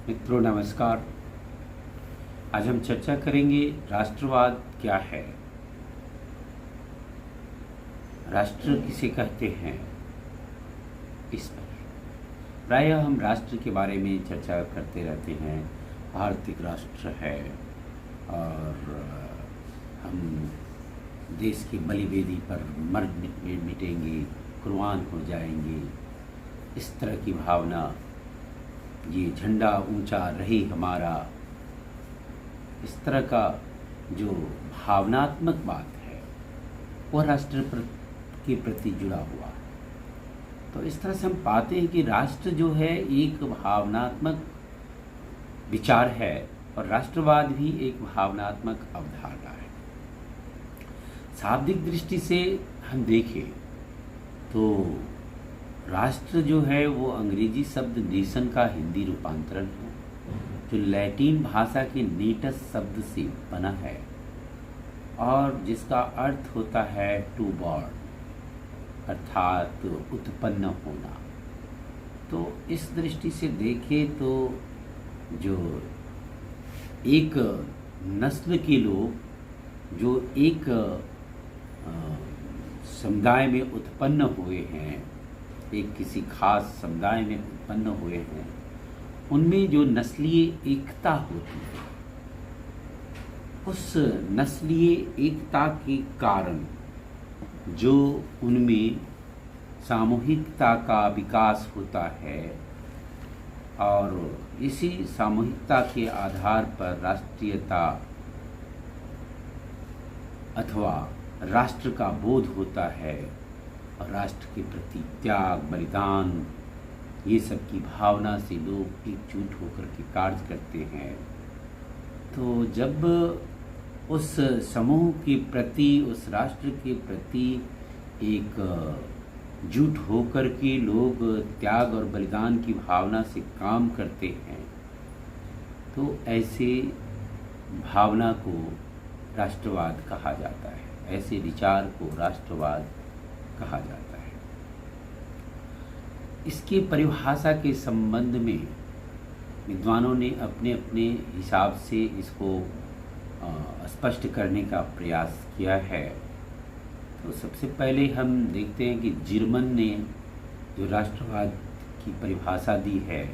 मित्रों नमस्कार। आज हम चर्चा करेंगे राष्ट्रवाद क्या है, राष्ट्र किसे कहते हैं। इस पर प्रायः हम राष्ट्र के बारे में चर्चा करते रहते हैं। आर्थिक राष्ट्र है और हम देश की बलिवेदी पर मर मिटेंगे, कुर्बान हो जाएंगे, इस तरह की भावना, ये झंडा ऊंचा रहे हमारा, इस तरह का जो भावनात्मक बात है वह राष्ट्र के प्रति जुड़ा हुआ है। तो इस तरह से हम पाते हैं कि राष्ट्र जो है एक भावनात्मक विचार है और राष्ट्रवाद भी एक भावनात्मक अवधारणा है। शाब्दिक दृष्टि से हम देखें तो राष्ट्र जो है वो अंग्रेजी शब्द नेशन का हिंदी रूपांतरण है, जो लैटिन भाषा के नेटस शब्द से बना है और जिसका अर्थ होता है टू बॉर्न, अर्थात उत्पन्न होना। तो इस दृष्टि से देखें तो जो एक नस्ल के लोग जो एक समुदाय में उत्पन्न हुए हैं, एक किसी खास समुदाय में उत्पन्न हुए हैं, उनमें जो नस्लीय एकता होती है, उस नस्लीय एकता के कारण जो उनमें सामूहिकता का विकास होता है और इसी सामूहिकता के आधार पर राष्ट्रीयता अथवा राष्ट्र का बोध होता है और राष्ट्र के प्रति त्याग, बलिदान, ये सब की भावना से लोग एकजुट होकर के कार्य करते हैं। तो जब उस समूह के प्रति, उस राष्ट्र के प्रति एक जुट होकर के लोग त्याग और बलिदान की भावना से काम करते हैं, तो ऐसे भावना को राष्ट्रवाद कहा जाता है, ऐसे विचार को राष्ट्रवाद कहा जाता है। इसके परिभाषा के संबंध में विद्वानों ने अपने अपने हिसाब से इसको स्पष्ट करने का प्रयास किया है। तो सबसे पहले हम देखते हैं कि जर्मन ने जो राष्ट्रवाद की परिभाषा दी है,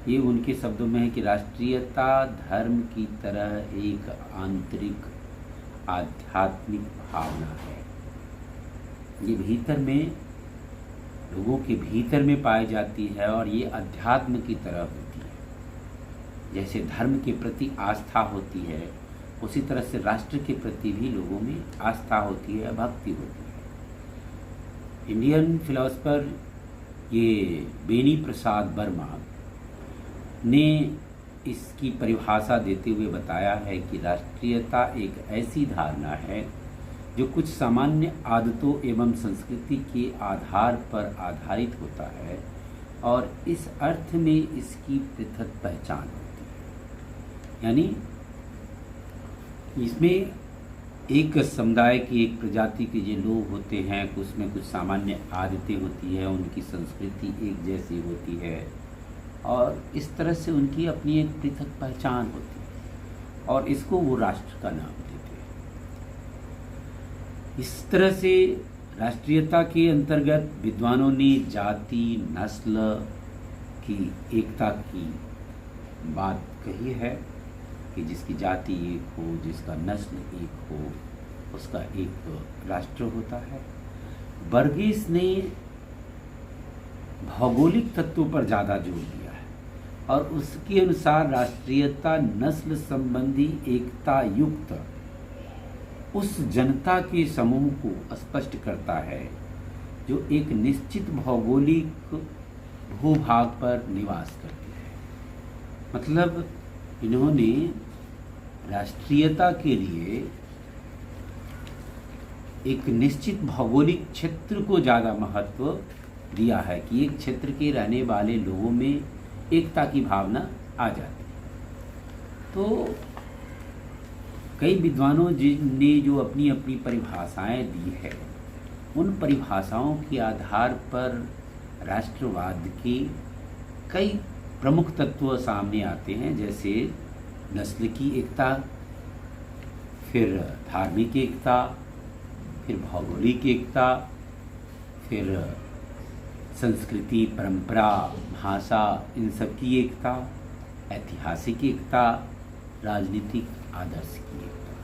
ये उनके शब्दों में है कि राष्ट्रीयता धर्म की तरह एक आंतरिक आध्यात्मिक भावना है। ये भीतर में, लोगों के भीतर में पाई जाती है और ये अध्यात्म की तरह होती है। जैसे धर्म के प्रति आस्था होती है, उसी तरह से राष्ट्र के प्रति भी लोगों में आस्था होती है, भक्ति होती है। इंडियन फिलोसफर ये बेनी प्रसाद वर्मा ने इसकी परिभाषा देते हुए बताया है कि राष्ट्रीयता एक ऐसी धारणा है जो कुछ सामान्य आदतों एवं संस्कृति के आधार पर आधारित होता है और इस अर्थ में इसकी पृथक पहचान होती है। यानी इसमें एक समुदाय की, एक प्रजाति के जो लोग होते हैं, उसमें कुछ सामान्य आदतें होती है, उनकी संस्कृति एक जैसी होती है और इस तरह से उनकी अपनी एक पृथक पहचान होती है और इसको वो राष्ट्र का नाम देते हैं। इस तरह से राष्ट्रीयता के अंतर्गत विद्वानों ने जाति, नस्ल की एकता की बात कही है कि जिसकी जाति एक हो, जिसका नस्ल एक हो, उसका एक राष्ट्र होता है। वर्गीस ने भौगोलिक तत्वों पर ज़्यादा जोर दिया है और उसके अनुसार राष्ट्रीयता नस्ल संबंधी एकता युक्त उस जनता के समूह को स्पष्ट करता है जो एक निश्चित भौगोलिक भूभाग पर निवास करती है। मतलब इन्होंने राष्ट्रीयता के लिए एक निश्चित भौगोलिक क्षेत्र को ज़्यादा महत्व दिया है कि एक क्षेत्र के रहने वाले लोगों में एकता की भावना आ जाती है। तो कई विद्वानों ने जो अपनी अपनी परिभाषाएं दी है, उन परिभाषाओं के आधार पर राष्ट्रवाद के कई प्रमुख तत्व सामने आते हैं, जैसे नस्ल की एकता, फिर धार्मिक एकता, फिर भौगोलिक एकता, फिर संस्कृति, परंपरा, भाषा, इन सब की एकता, ऐतिहासिक एकता, राजनीतिक आदर्श की एकता।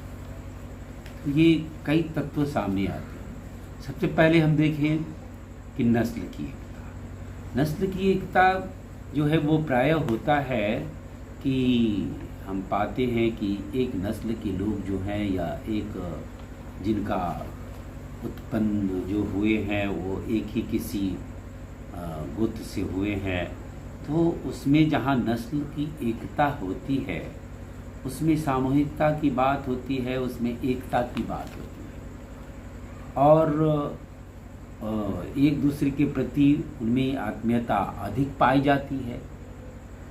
तो ये कई तत्व सामने आते हैं। सबसे पहले हम देखें कि नस्ल की एकता। नस्ल की एकता जो है वो प्रायः होता है कि हम पाते हैं कि एक नस्ल के लोग जो हैं या एक जिनका उत्पन्न जो हुए हैं वो एक ही किसी गोत्र से हुए हैं, तो उसमें जहाँ नस्ल की एकता होती है उसमें सामूहिकता की बात होती है, उसमें एकता की बात होती है और एक दूसरे के प्रति उनमें आत्मीयता अधिक पाई जाती है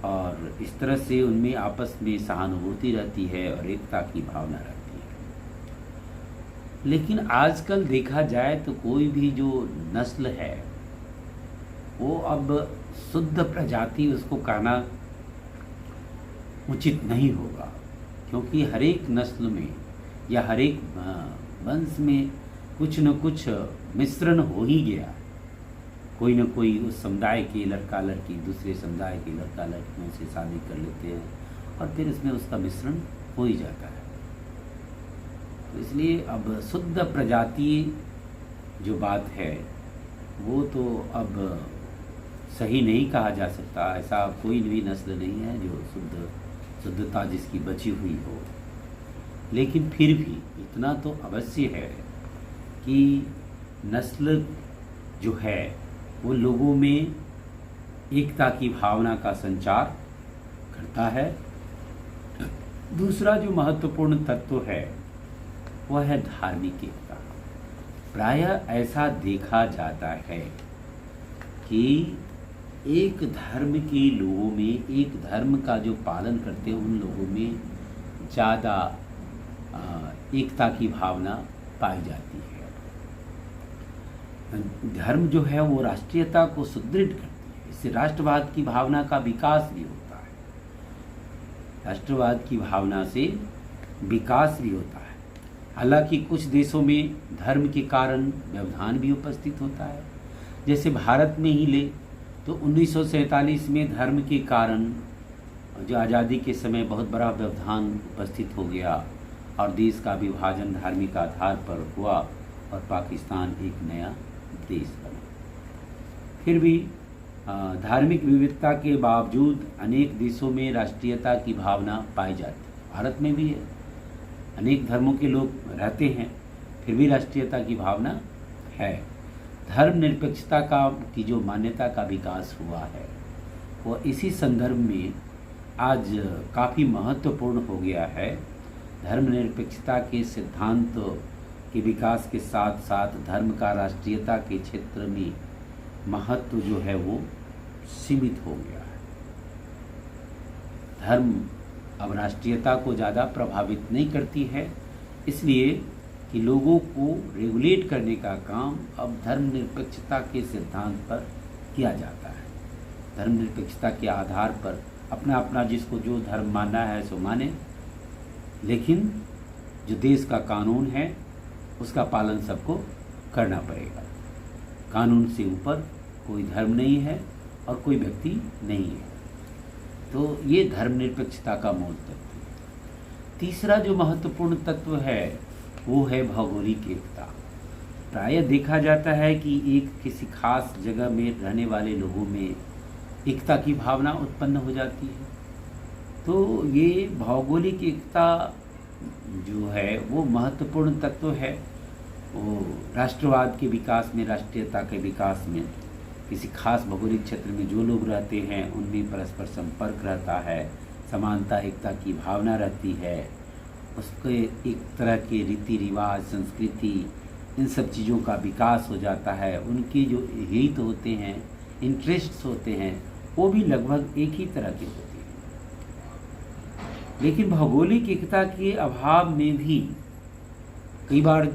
और इस तरह से उनमें आपस में सहानुभूति रहती है और एकता की भावना रहती है। लेकिन आजकल देखा जाए तो कोई भी जो नस्ल है वो अब शुद्ध प्रजाति उसको कहना उचित नहीं होगा, क्योंकि हर एक नस्ल में या हर एक वंश में कुछ न कुछ मिश्रण हो ही गया। कोई न कोई उस समुदाय के लड़का लड़की दूसरे समुदाय के लड़का लड़कियों से शादी कर लेते हैं और फिर इसमें उसका मिश्रण हो ही जाता है। तो इसलिए अब शुद्ध प्रजाति जो बात है वो तो अब सही नहीं कहा जा सकता। ऐसा कोई भी नस्ल नहीं है जो शुद्धता जिसकी बची हुई हो। लेकिन फिर भी इतना तो अवश्य है कि नस्ल जो है वो लोगों में एकता की भावना का संचार करता है। दूसरा जो महत्वपूर्ण तत्व है वह है धार्मिक एकता। प्रायः ऐसा देखा जाता है कि एक धर्म के लोगों में, एक धर्म का जो पालन करते हैं उन लोगों में ज़्यादा एकता की भावना पाई जाती है। धर्म जो है वो राष्ट्रीयता को सुदृढ़ करती है, इससे राष्ट्रवाद की भावना का विकास भी होता है। राष्ट्रवाद की भावना से विकास भी होता है। हालांकि कुछ देशों में धर्म के कारण व्यवधान भी उपस्थित होता है। जैसे भारत में ही ले तो 1947 में धर्म के कारण जो आज़ादी के समय बहुत बड़ा व्यवधान उपस्थित हो गया और देश का विभाजन धार्मिक आधार पर हुआ और पाकिस्तान एक नया देश बना। फिर भी धार्मिक विविधता के बावजूद अनेक देशों में राष्ट्रीयता की भावना पाई जाती है। भारत में भी है, अनेक धर्मों के लोग रहते हैं, फिर भी राष्ट्रीयता की भावना है। धर्मनिरपेक्षता की जो मान्यता का विकास हुआ है वो इसी संदर्भ में आज काफ़ी महत्वपूर्ण हो गया है। धर्मनिरपेक्षता के सिद्धांत के विकास के साथ साथ धर्म का राष्ट्रीयता के क्षेत्र में महत्व जो है वो सीमित हो गया है। धर्म अब राष्ट्रीयता को ज़्यादा प्रभावित नहीं करती है, इसलिए कि लोगों को रेगुलेट करने का काम अब धर्मनिरपेक्षता के सिद्धांत पर किया जाता है। धर्मनिरपेक्षता के आधार पर अपना अपना जिसको जो धर्म मानना है सो माने, लेकिन जो देश का कानून है उसका पालन सबको करना पड़ेगा। कानून से ऊपर कोई धर्म नहीं है और कोई व्यक्ति नहीं है। तो ये धर्मनिरपेक्षता का मूल तत्व है। तीसरा जो महत्वपूर्ण तत्व है वो है भौगोलिक एकता। प्रायः देखा जाता है कि एक किसी खास जगह में रहने वाले लोगों में एकता की भावना उत्पन्न हो जाती है। तो ये भौगोलिक एकता जो है वो महत्वपूर्ण तत्व है। वो राष्ट्रवाद के विकास में, राष्ट्रीयता के विकास में किसी खास भौगोलिक क्षेत्र में जो लोग रहते हैं उनमें परस्पर संपर्क रहता है, समानता एकता की भावना रहती है। उसके एक तरह के रीति रिवाज, संस्कृति, इन सब चीज़ों का विकास हो जाता है। उनके जो हित होते हैं, इंटरेस्ट्स होते हैं, वो भी लगभग एक ही तरह के होते हैं। लेकिन भौगोलिक एकता के अभाव में भी कई बार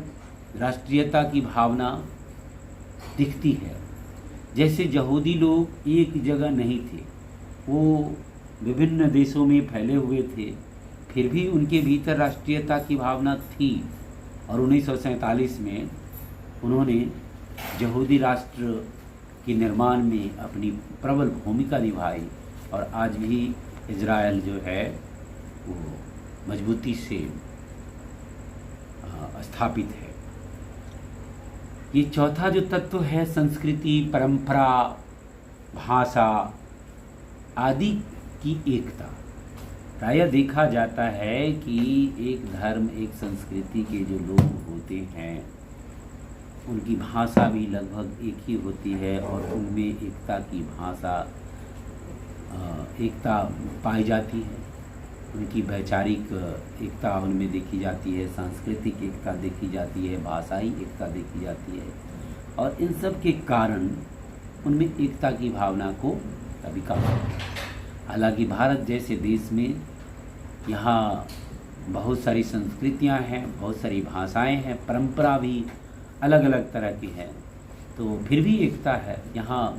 राष्ट्रीयता की भावना दिखती है। जैसे यहूदी लोग एक जगह नहीं थे, वो विभिन्न देशों में फैले हुए थे, फिर भी उनके भीतर राष्ट्रीयता की भावना थी और 1947 में उन्होंने यहूदी राष्ट्र के निर्माण में अपनी प्रबल भूमिका निभाई और आज भी इजराइल जो है वो मजबूती से स्थापित है। ये चौथा जो तत्व है संस्कृति, परंपरा, भाषा आदि की एकता। प्रायः देखा जाता है कि एक धर्म, एक संस्कृति के जो लोग होते हैं उनकी भाषा भी लगभग एक ही होती है और उनमें एकता की भाषा, एकता पाई जाती है। उनकी वैचारिक एकता उनमें देखी जाती है, सांस्कृतिक एकता देखी जाती है, भाषाई एकता देखी जाती है और इन सब के कारण उनमें एकता की भावना को विकास होता है। हालांकि भारत जैसे देश में यहाँ बहुत सारी संस्कृतियाँ हैं, बहुत सारी भाषाएं हैं, परंपरा भी अलग अलग तरह की है, तो फिर भी एकता है। यहाँ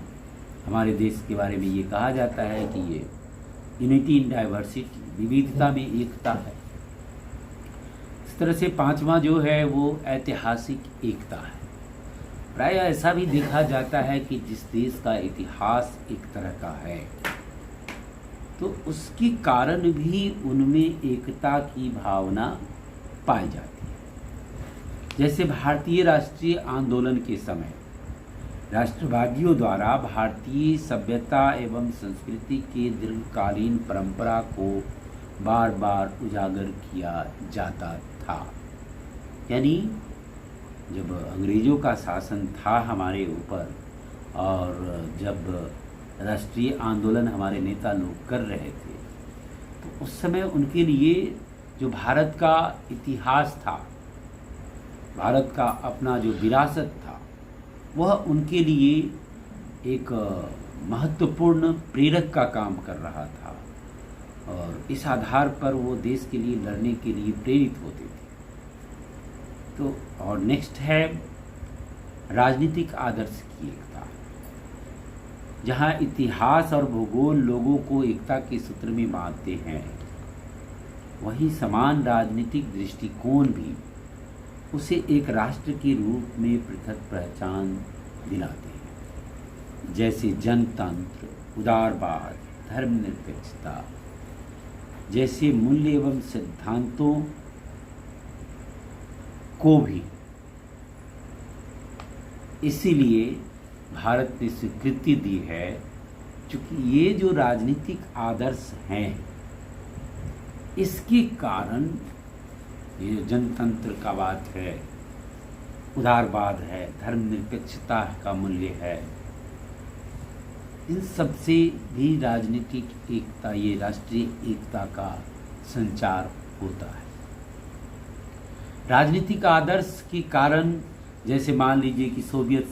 हमारे देश के बारे में ये कहा जाता है कि ये यूनिटी इन डाइवर्सिटी, विविधता में एकता है। इस तरह से पांचवा जो है वो ऐतिहासिक एकता है। प्रायः ऐसा भी देखा जाता है कि जिस देश का इतिहास एक तरह का है तो उसके कारण भी उनमें एकता की भावना पाई जाती है। जैसे भारतीय राष्ट्रीय आंदोलन के समय राष्ट्रवादियों द्वारा भारतीय सभ्यता एवं संस्कृति के दीर्घकालीन परंपरा को बार बार उजागर किया जाता था। यानी जब अंग्रेज़ों का शासन था हमारे ऊपर और जब राष्ट्रीय आंदोलन हमारे नेता लोग कर रहे थे तो उस समय उनके लिए जो भारत का इतिहास था, भारत का अपना जो विरासत था, वह उनके लिए एक महत्वपूर्ण प्रेरक का काम कर रहा था और इस आधार पर वो देश के लिए लड़ने के लिए प्रेरित होते थे। तो और नेक्स्ट है राजनीतिक आदर्श की एकता, जहाँ इतिहास और भूगोल लोगों को एकता के सूत्र में बांधते हैं, वहीं समान राजनीतिक दृष्टिकोण भी उसे एक राष्ट्र के रूप में पृथक पहचान दिलाते हैं। जैसे जनतंत्र, उदारवाद, धर्मनिरपेक्षता जैसे मूल्य एवं सिद्धांतों को भी इसीलिए भारत ने स्वीकृति दी है, क्योंकि ये जो राजनीतिक आदर्श हैं इसके कारण ये जनतंत्र का बात है, उदारवाद है, धर्मनिरपेक्षता का मूल्य है, इन सब से भी राजनीतिक एकता, ये राष्ट्रीय एकता का संचार होता है। राजनीतिक आदर्श के कारण जैसे मान लीजिए कि सोवियत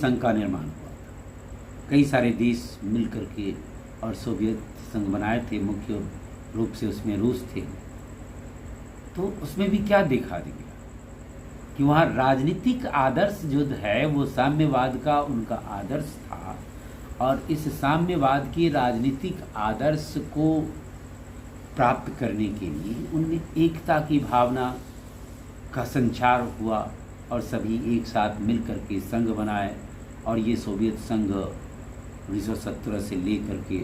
संघ का निर्माण हुआ था। कई सारे देश मिलकर के और सोवियत संघ बनाए थे, मुख्य रूप से उसमें रूस थे। तो उसमें भी क्या देखा गया कि वहाँ राजनीतिक आदर्श जो है वो साम्यवाद का उनका आदर्श था और इस साम्यवाद के राजनीतिक आदर्श को प्राप्त करने के लिए उनमें एकता की भावना का संचार हुआ और सभी एक साथ मिलकर के संघ बनाए और ये सोवियत संघ 1917 से लेकर के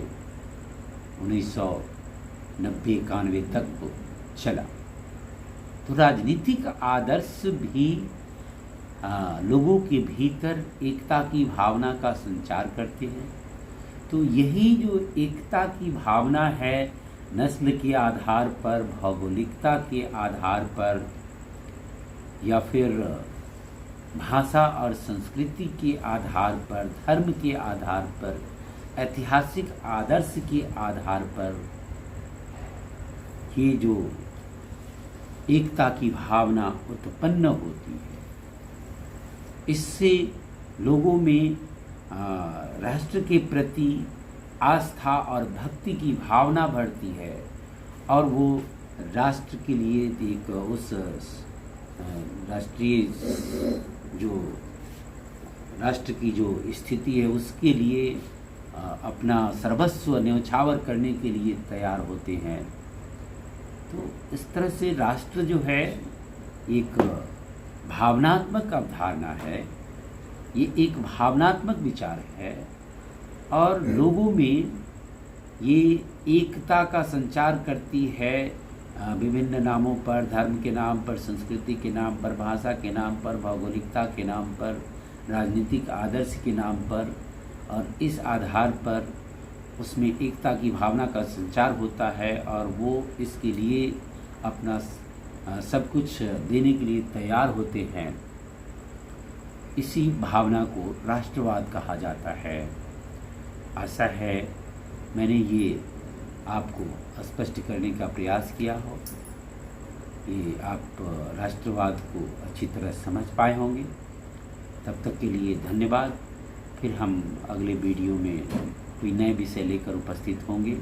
1990-91 तक को चला। तो राजनीतिक आदर्श भी लोगों के भीतर एकता की भावना का संचार करते हैं। तो यही जो एकता की भावना है, नस्ल के आधार पर, भौगोलिकता के आधार पर या फिर भाषा और संस्कृति के आधार पर, धर्म के आधार पर, ऐतिहासिक आदर्श के आधार पर ये जो एकता की भावना उत्पन्न होती है, इससे लोगों में राष्ट्र के प्रति आस्था और भक्ति की भावना बढ़ती है और वो राष्ट्र के लिए एक उस राष्ट्रीय जो राष्ट्र की जो स्थिति है उसके लिए अपना सर्वस्व न्यौछावर करने के लिए तैयार होते हैं। तो इस तरह से राष्ट्र जो है एक भावनात्मक अवधारणा है, ये एक भावनात्मक विचार है और लोगों में ये एकता का संचार करती है। विभिन्न नामों पर, धर्म के नाम पर, संस्कृति के नाम पर, भाषा के नाम पर, भौगोलिकता के नाम पर, राजनीतिक आदर्श के नाम पर, और इस आधार पर उसमें एकता की भावना का संचार होता है और वो इसके लिए अपना सब कुछ देने के लिए तैयार होते हैं। इसी भावना को राष्ट्रवाद कहा जाता है। आशा है मैंने ये आपको स्पष्ट करने का प्रयास किया हो, ये आप राष्ट्रवाद को अच्छी तरह समझ पाए होंगे। तब तक के लिए धन्यवाद। फिर हम अगले वीडियो में कोई नए विषय लेकर उपस्थित होंगे।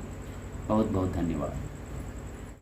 बहुत बहुत धन्यवाद।